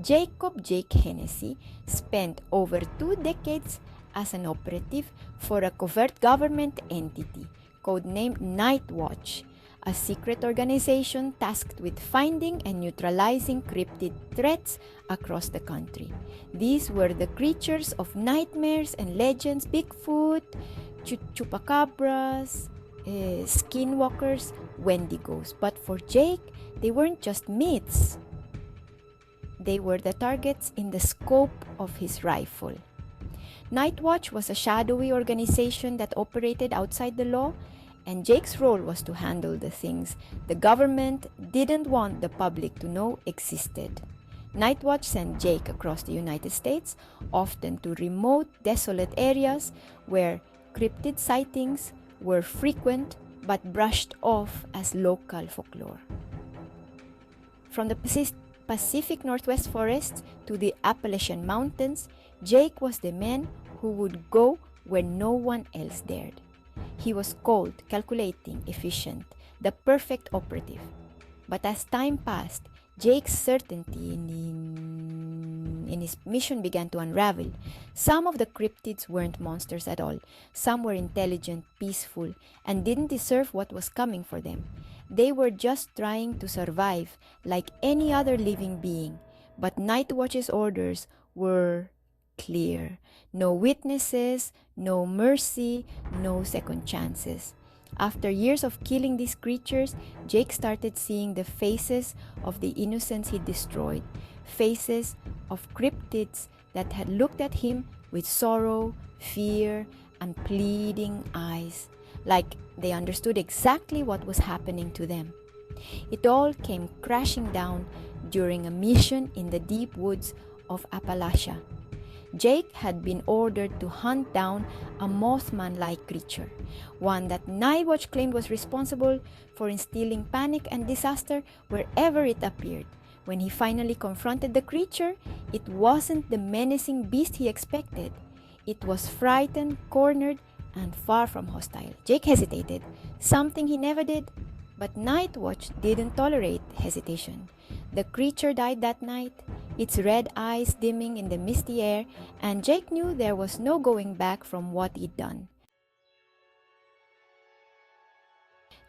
Jacob Jake Hennessy spent over 2 decades as an operative for a covert government entity codenamed Nightwatch, a secret organization tasked with finding and neutralizing cryptid threats across the country. These were the creatures of nightmares and legends: Bigfoot, chupacabras, skinwalkers, wendigos. But for Jake, they weren't just myths. They were the targets in the scope of his rifle. Nightwatch was a shadowy organization that operated outside the law, and Jake's role was to handle the things the government didn't want the public to know existed. Nightwatch sent Jake across the United States, often to remote, desolate areas where cryptid sightings were frequent but brushed off as local folklore. From the Pacific Northwest forests to the Appalachian Mountains, Jake was the man who would go where no one else dared. He was cold, calculating, efficient, the perfect operative. But as time passed, Jake's certainty in his mission began to unravel. Some of the cryptids weren't monsters at all. Some were intelligent, peaceful, and didn't deserve what was coming for them. They were just trying to survive like any other living being. But Nightwatch's orders were clear. No witnesses, no mercy, no second chances. After years of killing these creatures, Jake started seeing the faces of the innocents he destroyed, faces of cryptids that had looked at him with sorrow, fear, and pleading eyes, like they understood exactly what was happening to them. It all came crashing down during a mission in the deep woods of Appalachia. Jake had been ordered to hunt down a Mothman-like creature, one that Nightwatch claimed was responsible for instilling panic and disaster wherever it appeared. When he finally confronted the creature, it wasn't the menacing beast he expected. It was frightened, cornered, and far from hostile. Jake hesitated, something he never did, but Nightwatch didn't tolerate hesitation. The creature died that night, its red eyes dimming in the misty air, and Jake knew there was no going back from what he'd done.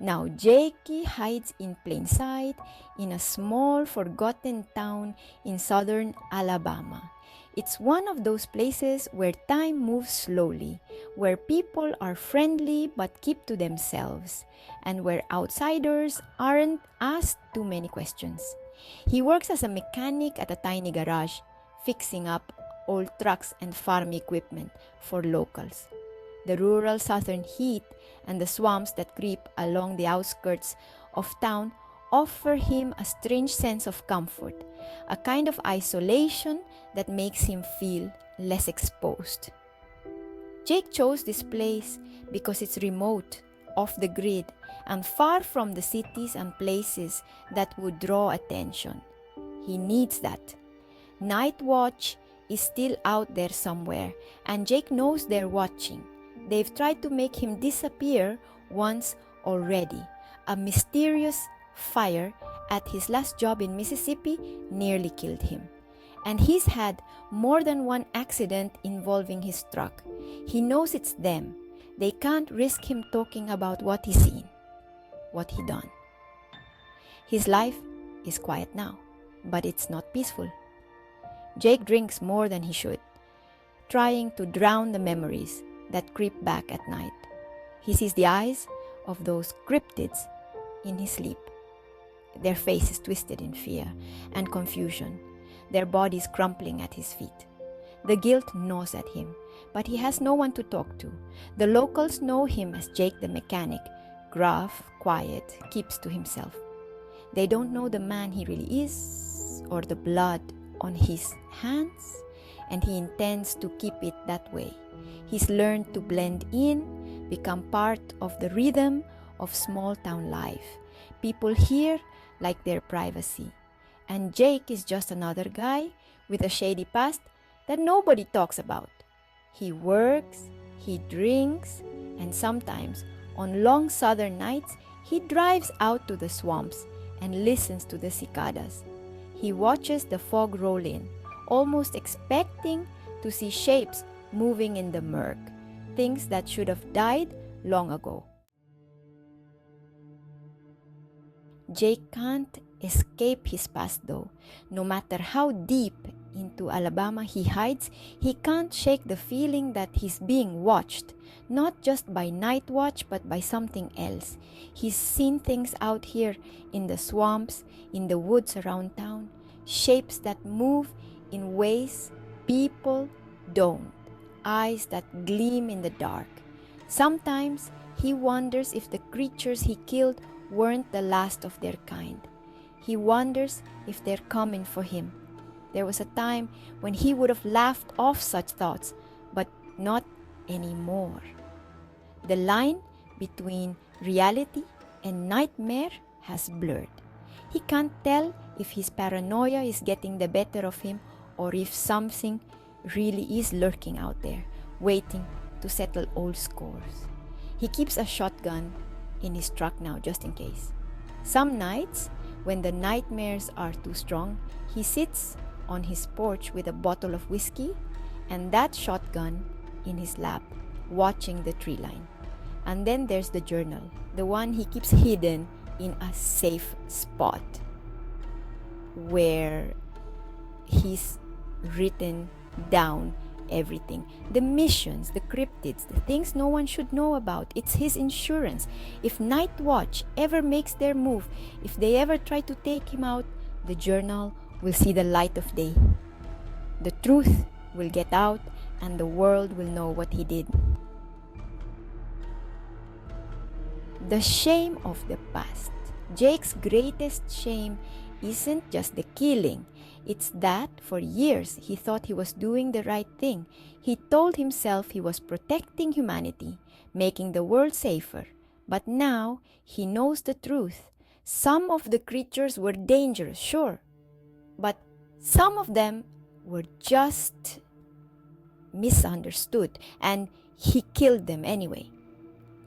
Now Jakey hides in plain sight in a small, forgotten town in southern Alabama. It's one of those places where time moves slowly, where people are friendly but keep to themselves, and where outsiders aren't asked too many questions. He works as a mechanic at a tiny garage, fixing up old trucks and farm equipment for locals. The rural southern heat and the swamps that creep along the outskirts of town offer him a strange sense of comfort, a kind of isolation that makes him feel less exposed. Jake chose this place because it's remote, off the grid, and far from the cities and places that would draw attention. He needs that. Nightwatch is still out there somewhere, and Jake knows they're watching. They've tried to make him disappear once already. A mysterious fire at his last job in Mississippi nearly killed him. And he's had more than one accident involving his truck. He knows it's them. They can't risk him talking about what he's seen, what he done. His life is quiet now, but it's not peaceful. Jake drinks more than he should, trying to drown the memories that creep back at night. He sees the eyes of those cryptids in his sleep, their faces twisted in fear and confusion, their bodies crumpling at his feet. The guilt gnaws at him, but he has no one to talk to. The locals know him as Jake the mechanic, gruff, quiet, keeps to himself. They don't know the man he really is or the blood on his hands, and he intends to keep it that way. He's learned to blend in, become part of the rhythm of small town life. People here like their privacy, and Jake is just another guy with a shady past that nobody talks about. He works, he drinks, and sometimes on long southern nights, he drives out to the swamps and listens to the cicadas. he watches the fog roll in, almost expecting to see shapes moving in the murk, things that should have died long ago. Jake can't escape his past though. No matter how deep into Alabama he hides, he can't shake the feeling that he's being watched, not just by Nightwatch but by something else. He's seen things out here in the swamps, in the woods around town, shapes that move in ways people don't, eyes that gleam in the dark. Sometimes he wonders if the creatures he killed weren't the last of their kind. He wonders if they're coming for him. There was a time when he would have laughed off such thoughts, but not anymore. The line between reality and nightmare has blurred. He can't tell if his paranoia is getting the better of him or if something really is lurking out there, waiting to settle old scores. He keeps a shotgun in his truck now just in case. Some nights, when the nightmares are too strong, he sits on his porch with a bottle of whiskey and that shotgun in his lap, watching the tree line. And then there's the journal, the one he keeps hidden in a safe spot where he's written down everything. The missions, the cryptids, the things no one should know about. It's his insurance. If Nightwatch ever makes their move, if they ever try to take him out, the journal will see the light of day. The truth will get out and the world will know what he did. The shame of the past. Jake's greatest shame isn't just the killing. It's that for years he thought he was doing the right thing. He told himself he was protecting humanity, making the world safer. But now he knows the truth. Some of the creatures were dangerous, sure, but some of them were just misunderstood, and he killed them anyway.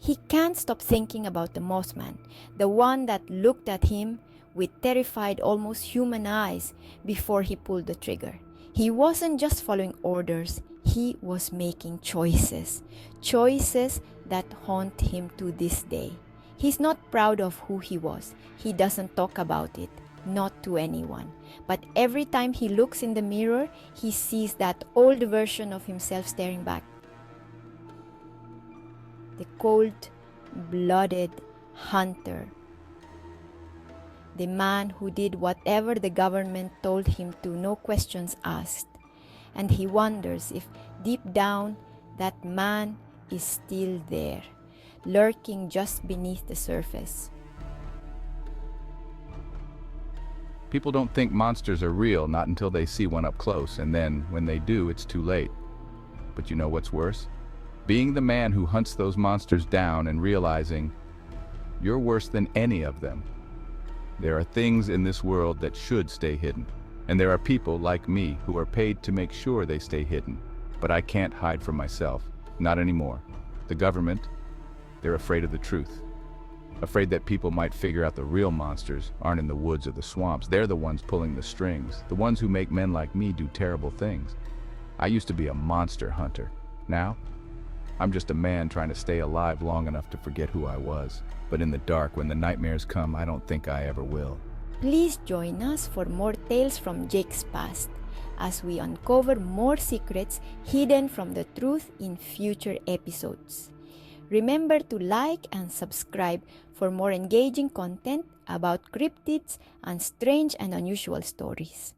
He can't stop thinking about the Mothman, the one that looked at him with terrified, almost human eyes before he pulled the trigger. He wasn't just following orders, he was making choices. Choices that haunt him to this day. He's not proud of who he was. He doesn't talk about it, not to anyone. But every time he looks in the mirror, he sees that old version of himself staring back. The cold-blooded hunter. The man who did whatever the government told him to, no questions asked. And he wonders if deep down that man is still there, lurking just beneath the surface. People don't think monsters are real, not until they see one up close, and then, when they do, it's too late. But you know what's worse? Being the man who hunts those monsters down and realizing you're worse than any of them. There are things in this world that should stay hidden, and there are people like me who are paid to make sure they stay hidden. But I can't hide from myself, not anymore. The government, they're afraid of the truth. Afraid that people might figure out the real monsters aren't in the woods or the swamps. They're the ones pulling the strings, the ones who make men like me do terrible things. I used to be a monster hunter. Now, I'm just a man trying to stay alive long enough to forget who I was. But in the dark, when the nightmares come, I don't think I ever will. Please join us for more tales from Jake's past as we uncover more secrets hidden from the truth in future episodes. Remember to like and subscribe for more engaging content about cryptids and strange and unusual stories.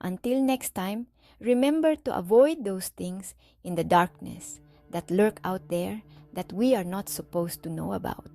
Until next time, remember to avoid those things in the darkness that lurk out there that we are not supposed to know about.